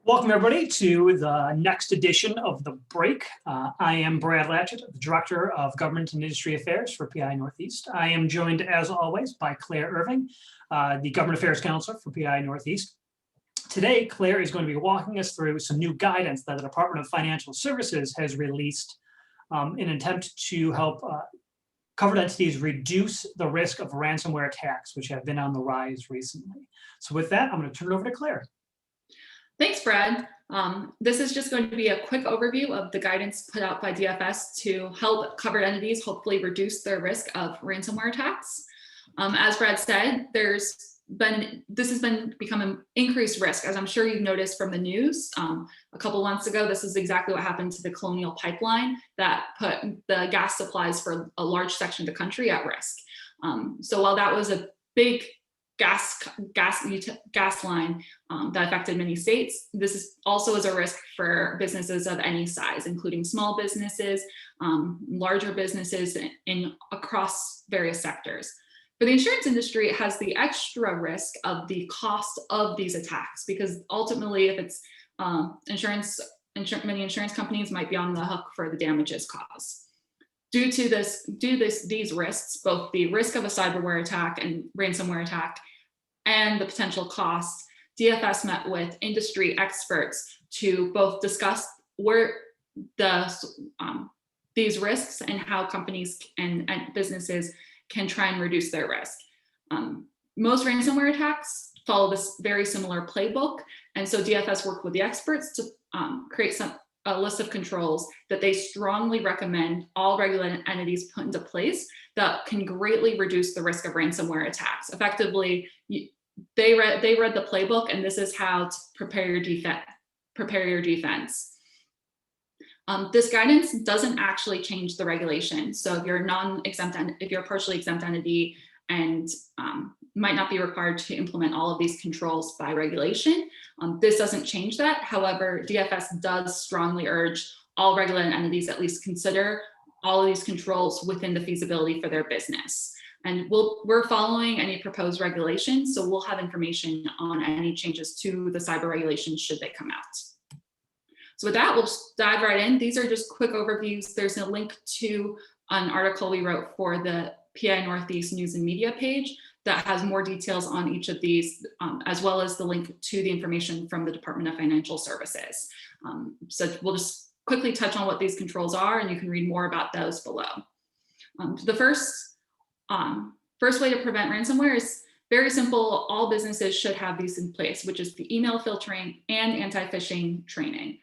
Welcome, everybody, to the next edition of The Break. I am Brad Lachut, the Director of Government and Industry Affairs for PI Northeast. I am joined, as always, by Clare Irvine, the Government Affairs Counselor for PI Northeast. Today, Clare is going to be walking us through some new guidance that the Department of Financial Services has released in an attempt to help covered entities reduce the risk of ransomware attacks, which have been on the rise recently. So with that, I'm going to turn it over to Clare. Thanks, Brad. This is just going to be a quick overview of the guidance put out by DFS to help covered entities hopefully reduce their risk of ransomware attacks. As Brad said, this has become an increased risk, as I'm sure you've noticed from the news. A couple months ago, this is exactly what happened to the Colonial Pipeline that put the gas supplies for a large section of the country at risk. So while that was a big gas line that affected many states, this is also a risk for businesses of any size, including small businesses, larger businesses across various sectors. For the insurance industry, it has the extra risk of the cost of these attacks, because ultimately, if it's many insurance companies might be on the hook for the damages caused. Due to these risks, both the risk of a cyberware attack and ransomware attack and the potential costs, DFS met with industry experts to both discuss where these risks and how companies and businesses can try and reduce their risk. Most ransomware attacks follow this very similar playbook, and so DFS worked with the experts to create a list of controls that they strongly recommend all regulated entities put into place that can greatly reduce the risk of ransomware attacks. Effectively, they read the playbook, and this is how to prepare your defense. This guidance doesn't actually change the regulation. So if you're if you're a partially exempt entity and might not be required to implement all of these controls by regulation, this doesn't change that. However, DFS does strongly urge all regulated entities at least consider all of these controls within the feasibility for their business. And we're following any proposed regulations, so we'll have information on any changes to the cyber regulations should they come out. So with that, we'll just dive right in. These are just quick overviews. There's a link to an article we wrote for the PI Northeast News and Media page that has more details on each of these, as well as the link to the information from the Department of Financial Services. So we'll just quickly touch on what these controls are, and you can read more about those below. The first way to prevent ransomware is very simple. All businesses should have these in place, which is the email filtering and anti-phishing training.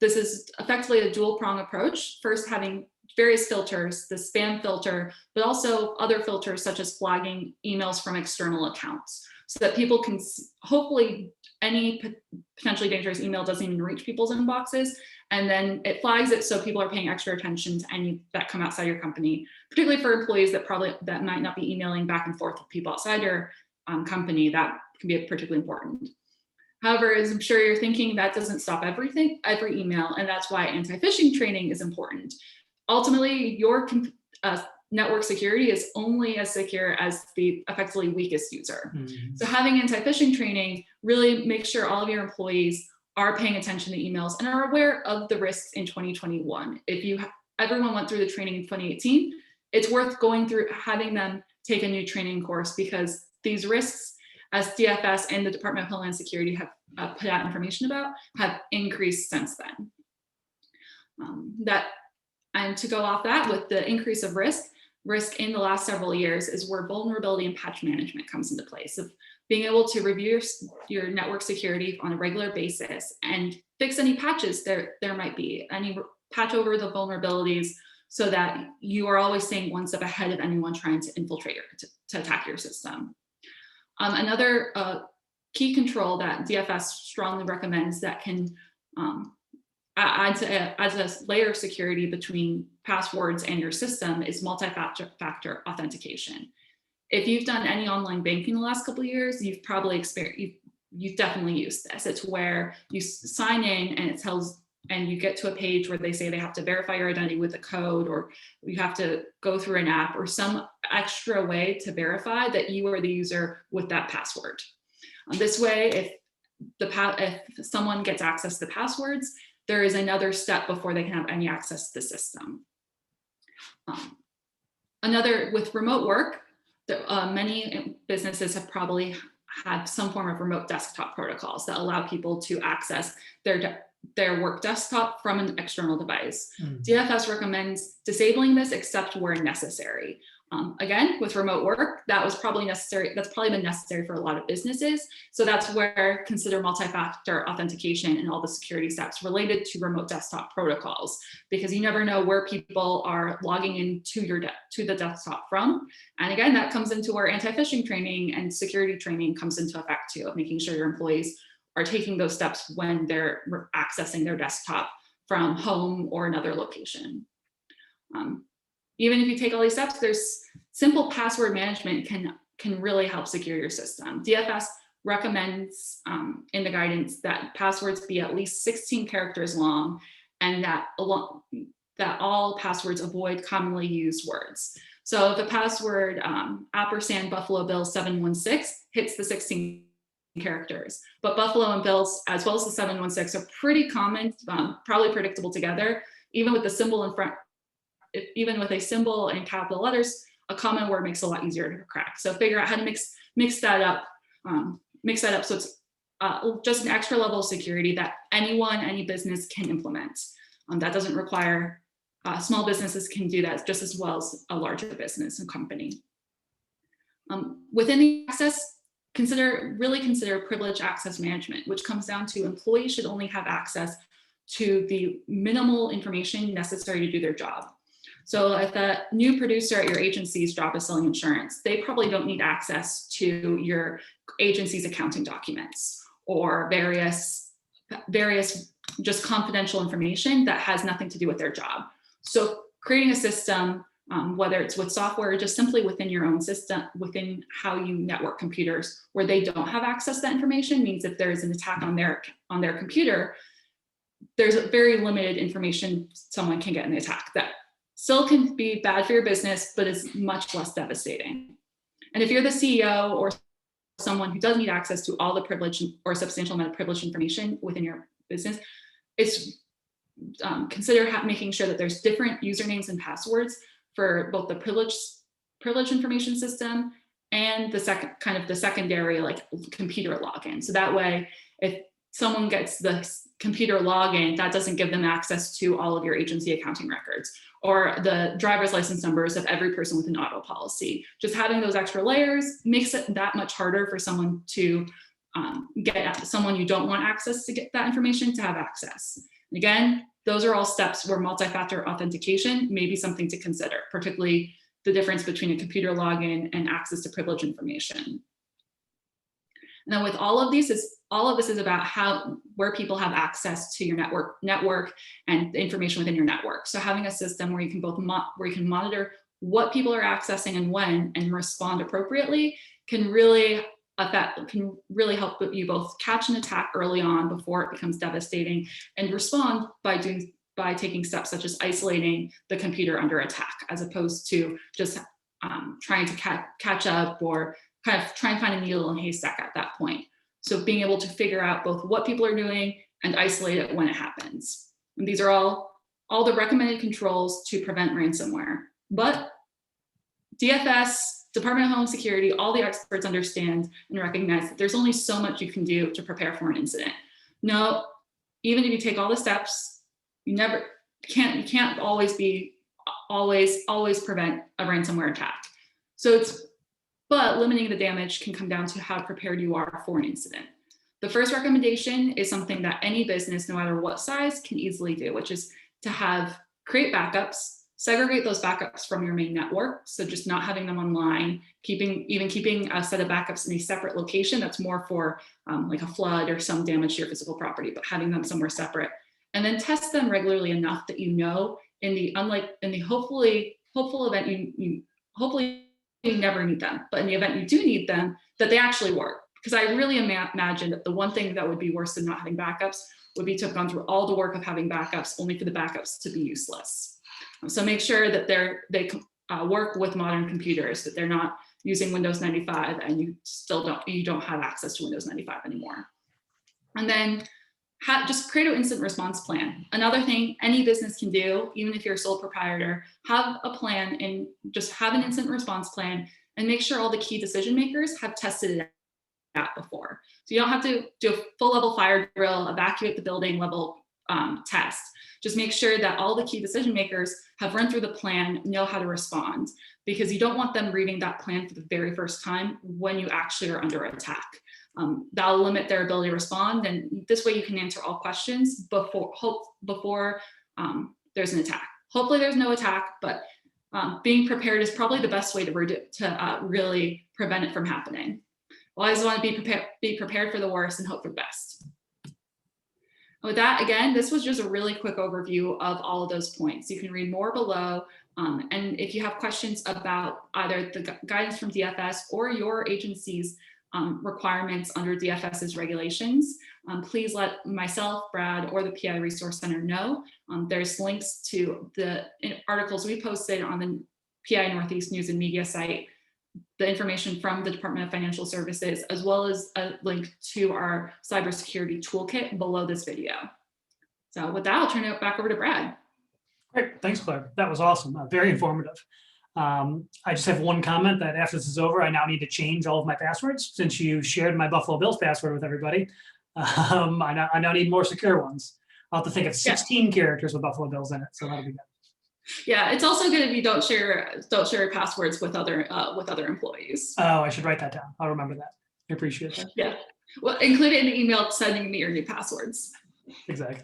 This is effectively a dual prong approach. First, having various filters, the spam filter, but also other filters such as flagging emails from external accounts, so that people can, hopefully any potentially dangerous email doesn't even reach people's inboxes, and then it flags it so people are paying extra attention to any that come outside your company, particularly for employees that might not be emailing back and forth with people outside your company. That can be particularly important. However, as I'm sure you're thinking, that doesn't stop every email, and that's why anti-phishing training is important. Ultimately, your network security is only as secure as the effectively weakest user. Mm-hmm. So having anti-phishing training really makes sure all of your employees are paying attention to emails and are aware of the risks in 2021. If everyone went through the training in 2018, it's worth going through, having them take a new training course, because these risks, as DFS and the Department of Homeland Security have put out information about, have increased since then. And to go off that, with the increase of risk in the last several years is where vulnerability and patch management comes into place, of being able to review your network security on a regular basis and fix any patches there might be, patch over the vulnerabilities, so that you are always staying one step ahead of anyone trying to infiltrate to attack your system. Another key control that DFS strongly recommends that can adds a layer of security between passwords and your system is multi-factor authentication. If you've done any online banking in the last couple of years, you've probably you've definitely used this. It's where you sign in and you get to a page where they say they have to verify your identity with a code, or you have to go through an app or some extra way to verify that you are the user with that password. This way, if if someone gets access to the passwords, there is another step before they can have any access to the system. With remote work, many businesses have probably had some form of remote desktop protocols that allow people to access their work desktop from an external device. DFS recommends disabling this except where necessary. Again, with remote work, that's probably been necessary for a lot of businesses. So that's where consider multi-factor authentication and all the security steps related to remote desktop protocols, because you never know where people are logging into to the desktop from. And again, that comes into where anti-phishing training and security training comes into effect too, of making sure your employees are taking those steps when they're accessing their desktop from home or another location. Even if you take all these steps, there's simple password management can really help secure your system. DFS recommends in the guidance that passwords be at least 16 characters long, and that all passwords avoid commonly used words. So if a password ampersand Buffalo Bills 716 hits the 16 characters, but Buffalo and Bills as well as the 716 are pretty common, probably predictable together, even with the symbol in front. Even with a symbol in capital letters, a common word makes it a lot easier to crack. So figure out how to mix that up so it's just an extra level of security that any business can implement. That doesn't require, small businesses can do that just as well as a larger business and company. Within the access, really consider privileged access management, which comes down to employees should only have access to the minimal information necessary to do their job. So if a new producer at your agency's job is selling insurance, they probably don't need access to your agency's accounting documents or various just confidential information that has nothing to do with their job. So creating a system, whether it's with software or just simply within your own system, within how you network computers where they don't have access to that information, means if there is an attack on their computer, there's very limited information someone can get in the attack that still can be bad for your business, but is much less devastating. And if you're the CEO or someone who does need access to all the privilege or substantial amount of privileged information within your business, it's consider making sure that there's different usernames and passwords for both the privileged information system and the secondary like computer login. So that way, if someone gets the computer login, that doesn't give them access to all of your agency accounting records or the driver's license numbers of every person with an auto policy. Just having those extra layers makes it that much harder for someone to get someone you don't want access to get that information to have access. And again, those are all steps where multi-factor authentication may be something to consider, particularly the difference between a computer login and access to privileged information. Now, with all of this is about where people have access to your network and the information within your network. So having a system where you can monitor what people are accessing and when, and respond appropriately can really help you both catch an attack early on before it becomes devastating, and respond by taking steps such as isolating the computer under attack, as opposed to just trying to catch up or kind of try and find a needle in a haystack at that point. So being able to figure out both what people are doing and isolate it when it happens. And these are all the recommended controls to prevent ransomware. But DFS, Department of Homeland Security, all the experts understand and recognize that there's only so much you can do to prepare for an incident. No, even if you take all the steps, you can't always prevent a ransomware attack. But limiting the damage can come down to how prepared you are for an incident. The first recommendation is something that any business, no matter what size, can easily do, which is to create backups, segregate those backups from your main network. So just not having them online, keeping a set of backups in a separate location that's more for like a flood or some damage to your physical property, but having them somewhere separate. And then test them regularly enough that you know in the hopeful event you never need them, but in the event you do need them, that they actually work. Because I really imagine that the one thing that would be worse than not having backups would be to have gone through all the work of having backups only for the backups to be useless. So make sure that they work with modern computers, that they're not using Windows 95 and you don't have access to Windows 95 anymore. And then just create an instant response plan. Another thing any business can do, even if you're a sole proprietor, have a plan and just have an instant response plan and make sure all the key decision makers have tested it out before. So you don't have to do a full level fire drill, evacuate the building level test. Just make sure that all the key decision makers have run through the plan, know how to respond, because you don't want them reading that plan for the very first time when you actually are under attack. That'll limit their ability to respond, and this way you can answer all questions before there's an attack. Hopefully there's no attack, but being prepared is probably the best way to really prevent it from happening. Always want to be prepared for the worst and hope for the best. With that, again, this was just a really quick overview of all of those points. You can read more below. And if you have questions about either the guidance from DFS or your agency's requirements under DFS's regulations, please let myself, Brad, or the PI Resource Center know. There's links to the articles we posted on the PI Northeast News and Media site, the information from the Department of Financial Services, as well as a link to our cybersecurity toolkit below this video. So with that, I'll turn it back over to Brad. Great, thanks, Claire. That was awesome, very informative. I just have one comment that after this is over, I now need to change all of my passwords since you shared my Buffalo Bills password with everybody. I now need more secure ones. I'll have to think of 16 characters with Buffalo Bills in it, so that'll be good. Yeah, it's also good if you don't share passwords with other employees. Oh, I should write that down. I'll remember that. I appreciate that. Yeah, well, include it in the email sending me your new passwords. Exactly.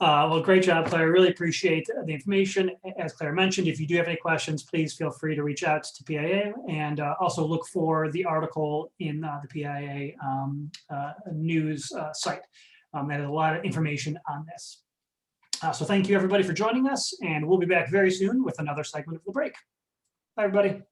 Well, great job, Claire. I really appreciate the information. As Claire mentioned, if you do have any questions, please feel free to reach out to PIA, and also look for the article in the PIA news site. That has a lot of information on this. So thank you, everybody, for joining us, and we'll be back very soon with another segment of The Break. Bye, everybody.